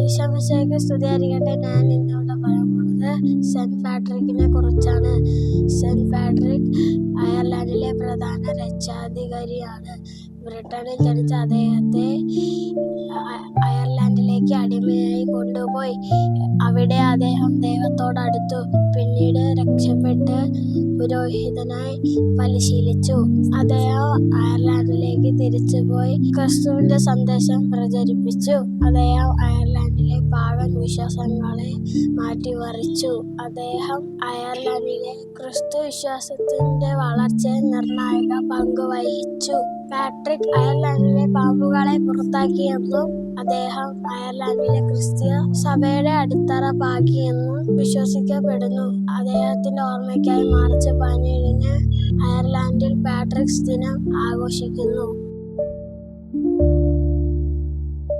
ഈശോമിശിഹായ്ക്ക് സ്തുതിയായിരിക്കട്ടെ. ഞാൻ ഇന്നിവിടെ പറയാൻ പോകുന്നത് സെന്റ് പാട്രിക്കിനെ കുറിച്ചാണ്. സെന്റ് പാട്രിക് അയർലൻഡിലെ പ്രധാന രക്ഷാധികാരിയാണ്. ബ്രിട്ടനിൽ ജനിച്ച അദ്ദേഹത്തെ അയർലൻഡിലേക്ക് അടിമയായി കൊണ്ടുപോയി. അവിടെ അദ്ദേഹം ദൈവത്തോടടുത്തു. പിന്നീട് രക്ഷപ്പെട്ട് പുരോഹിതനായി പരിശീലിച്ചു. അദ്ദേഹം അയർലൻഡിലേക്ക് തിരിച്ചുപോയി ക്രിസ്തുവിന്റെ സന്ദേശം പ്രചരിപ്പിച്ചു. അദ്ദേഹം അയർലൻഡിലെ പാഗൻ വിശ്വാസങ്ങളെ മാറ്റിമറിച്ചു. അദ്ദേഹം അയർലൻഡിലെ ക്രിസ്തു വിശ്വാസത്തിന്റെ വളർച്ചയിൽ നിർണായക പങ്ക് വഹിച്ചു. പാട്രിക് അയർലൻഡിലെ പാമ്പുകളെ പുറത്താക്കിയെന്നും അദ്ദേഹം അയർലൻഡിലെ ക്രിസ്തീയ സഭയുടെ അടിത്തറ പാകിയെന്നും വിശ്വസിക്കപ്പെടുന്നു. അദ്ദേഹത്തിന്റെ ഓർമ്മയ്ക്കായി മാർച്ച് 17 അയർലൻഡിൽ പാട്രിക്സ് ദിനം ആഘോഷിക്കുന്നു.